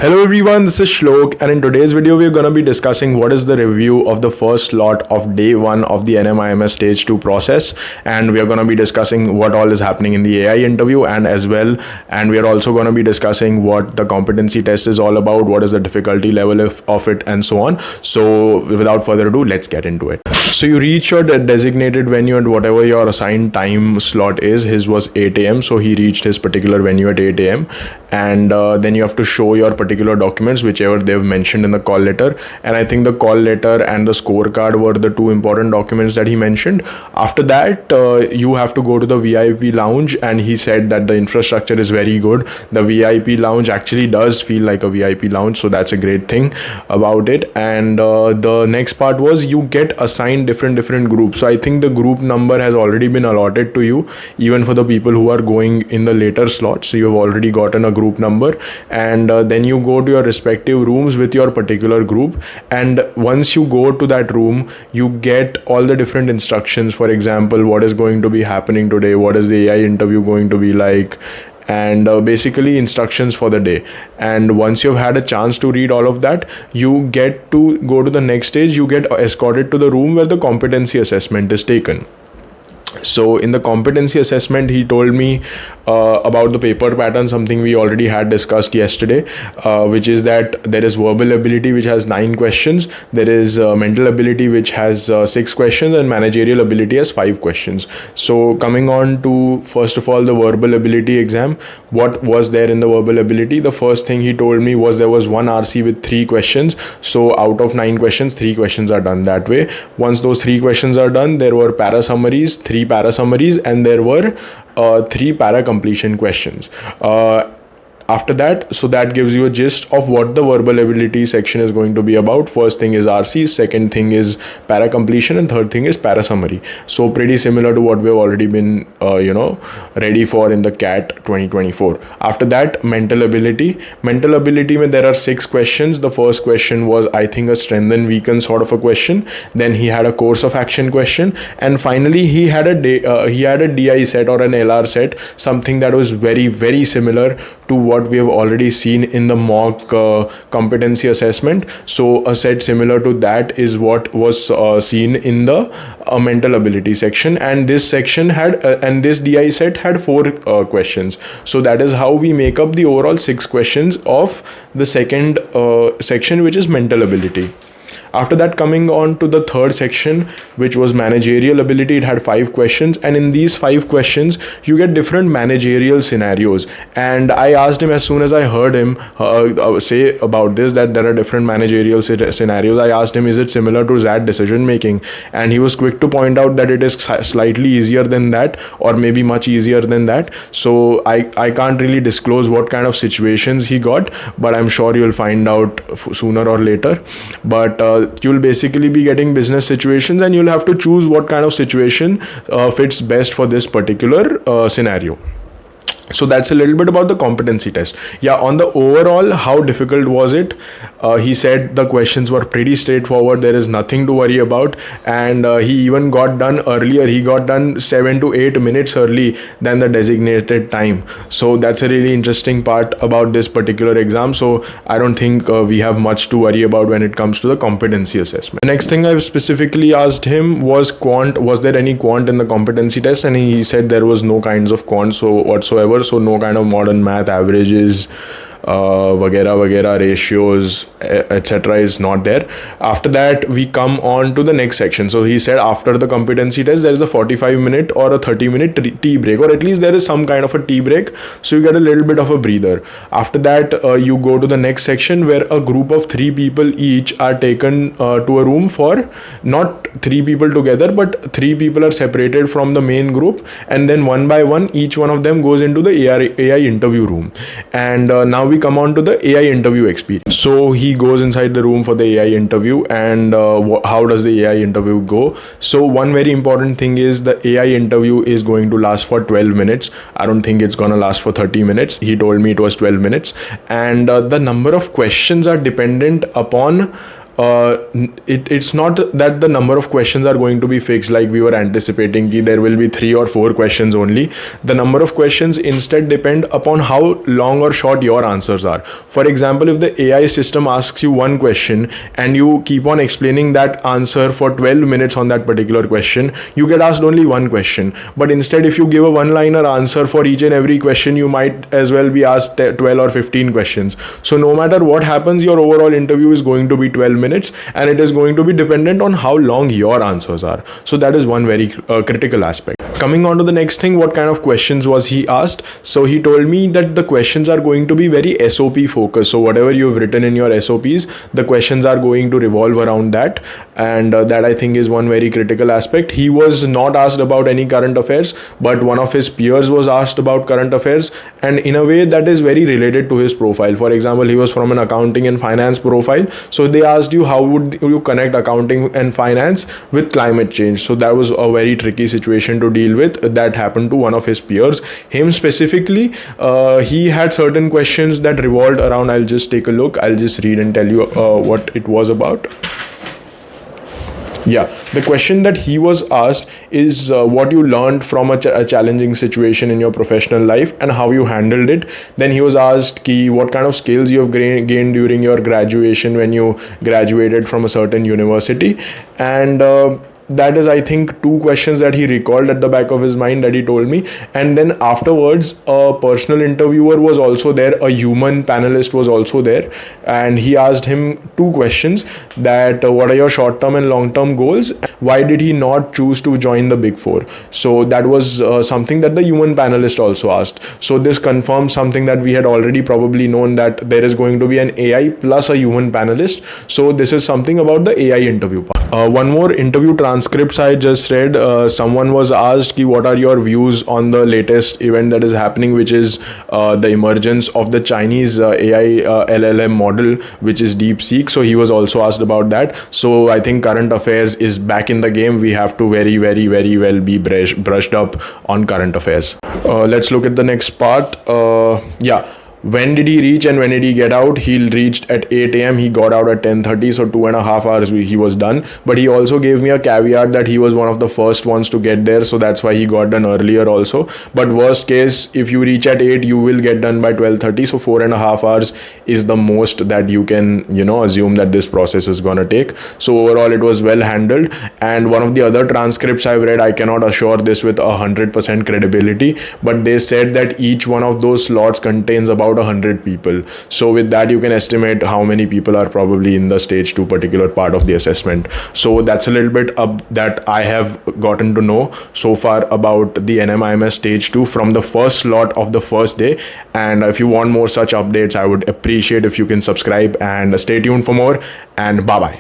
Hello everyone, this is Shlok, and in today's video we're going to be discussing what is the review of the first slot of day 1 of the NMIMS Stage 2 process, and we are going to be discussing what all is happening in the AI interview and we are also going to be discussing what the competency test is all about, what is the difficulty level of it, and so on. So without further ado, let's get into it. So you reach your designated venue and whatever your assigned time slot is. His was 8 a.m. so he reached his particular venue at 8 a.m. and then you have to show your particular documents whichever they've mentioned in the call letter, and I think the call letter and the scorecard were the two important documents that he mentioned. After that you have to go to the VIP lounge, and he said that the infrastructure is very good. The VIP lounge actually does feel like a VIP lounge, so that's a great thing about it. And the next part was you get assigned different groups. So I think the group number has already been allotted to you, even for the people who are going in the later slots. So you have already gotten a group number, and then you go to your respective rooms with your particular group, and once you go to that room you get all the different instructions. For example, what is going to be happening today, what is the AI interview going to be like, and basically instructions for the day. And once you've had a chance to read all of that, you get to go to the next stage. You get escorted to the room where the competency assessment is taken. So in the competency assessment, he told me about the paper pattern, something we already had discussed yesterday, which is that there is verbal ability, which has 9 questions. There is mental ability, which has 6 questions, and managerial ability has 5 questions. So coming on to, first of all, the verbal ability exam, what was there in the verbal ability? The first thing he told me was there was one RC with 3 questions. So out of 9 questions, 3 questions are done that way. Once those 3 questions are done, there were para summaries, 3 para summaries, and there were 3 para completion questions. After that, so that gives you a gist of what the verbal ability section is going to be about. First thing is RC, second thing is para completion, and third thing is para summary. So pretty similar to what we've already been ready for in the CAT 2024. After that, mental ability mein there are 6 questions. The first question was, I think, a strengthen weaken sort of a question. Then he had a course of action question, and finally he had a DI set or an LR set, something that was very similar to what we have already seen in the mock competency assessment. So a set similar to that is what was seen in the mental ability section, and this section had and this DI set had 4 questions. So that is how we make up the overall 6 questions of the second section, which is mental ability. After that, coming on to the third section, which was managerial ability, it had 5 questions, and in these 5 questions you get different managerial scenarios. And I asked him, as soon as I heard him say about this, that there are different managerial scenarios, I asked him, is it similar to that decision making? And he was quick to point out that it is slightly easier than that, or maybe much easier than that. So I can't really disclose what kind of situations he got, but I'm sure you'll find out sooner or later. But you'll basically be getting business situations, and you'll have to choose what kind of situation fits best for this particular scenario. So that's a little bit about the competency test. Yeah, on the overall, how difficult was it? He said the questions were pretty straightforward. There is nothing to worry about, and he even got done earlier. He got done 7 to 8 minutes early than the designated time. So that's a really interesting part about this particular exam. So I don't think we have much to worry about when it comes to the competency assessment. The next thing I specifically asked him was quant. Was there any quant in the competency test? And he said there was no kinds of quant whatsoever. So no kind of modern math, averages, vagera, ratios, etc. is not there. After that, we come on to the next section. So he said after the competency test, there is a 45-minute or a 30-minute tea break, or at least there is some kind of a tea break. So you get a little bit of a breather. After that, you go to the next section where a group of 3 people each are taken to a room for not 3 people together, but 3 people are separated from the main group, and then one by one, each one of them goes into the AI interview room. And now we come on to the AI interview experience. So he goes inside the room for the AI interview, and how does the AI interview go? So one very important thing is the AI interview is going to last for 12 minutes. I don't think it's gonna last for 30 minutes. He told me it was 12 minutes, and the number of questions are dependent upon it's not that the number of questions are going to be fixed like we were anticipating. There will be 3 or 4 questions only. The number of questions instead depend upon how long or short your answers are. For example, if the AI system asks you one question and you keep on explaining that answer for 12 minutes on that particular question, you get asked only one question. But instead, if you give a one-liner answer for each and every question, you might as well be asked 12 or 15 questions. So no matter what happens, your overall interview is going to be 12 minutes, and it is going to be dependent on how long your answers are. So that is one very critical aspect. Coming on to the next thing, what kind of questions was he asked? So he told me that the questions are going to be very SOP focused. So whatever you've written in your SOPs, the questions are going to revolve around that. And that I think is one very critical aspect. He was not asked about any current affairs, but one of his peers was asked about current affairs, and in a way that is very related to his profile. For example, he was from an accounting and finance profile. So they asked you, how would you connect accounting and finance with climate change? So that was a very tricky situation to deal with. That happened to one of his peers. Him specifically, he had certain questions that revolved around, I'll just take a look, I'll just read and tell you what it was about. Yeah, the question that he was asked is what you learned from a challenging situation in your professional life and how you handled it. Then he was asked what kind of skills you have gained during your graduation when you graduated from a certain university. And that is, I think, 2 questions that he recalled at the back of his mind that he told me. And then afterwards, a personal interviewer was also there, a human panelist was also there, and he asked him 2 questions, that what are your short-term and long-term goals? Why did he not choose to join the Big Four? So that was something that the human panelist also asked. So this confirms something that we had already probably known, that there is going to be an AI plus a human panelist. So this is something about the AI interview part. One more interview transcripts I just read. Someone was asked, what are your views on the latest event that is happening, which is the emergence of the Chinese AI LLM model, which is DeepSeek. So he was also asked about that. So I think current affairs is back in the game. We have to very well be brushed up on current affairs. Let's look at the next part. When did he reach and when did he get out? He reached at 8 a.m. He got out at 10:30, so 2.5 hours he was done. But he also gave me a caveat that he was one of the first ones to get there, so that's why he got done earlier also. But worst case, if you reach at 8, you will get done by 12:30. So 4.5 hours is the most that you can, assume that this process is gonna take. So overall, it was well handled. And one of the other transcripts I've read, I cannot assure this with 100% credibility, but they said that each one of those slots contains about 100 people. So with that, you can estimate how many people are probably in the stage 2 particular part of the assessment. So that's a little bit that I have gotten to know so far about the NMIMS stage 2 from the first slot of the first day. And if you want more such updates, I would appreciate if you can subscribe and stay tuned for more. And bye bye.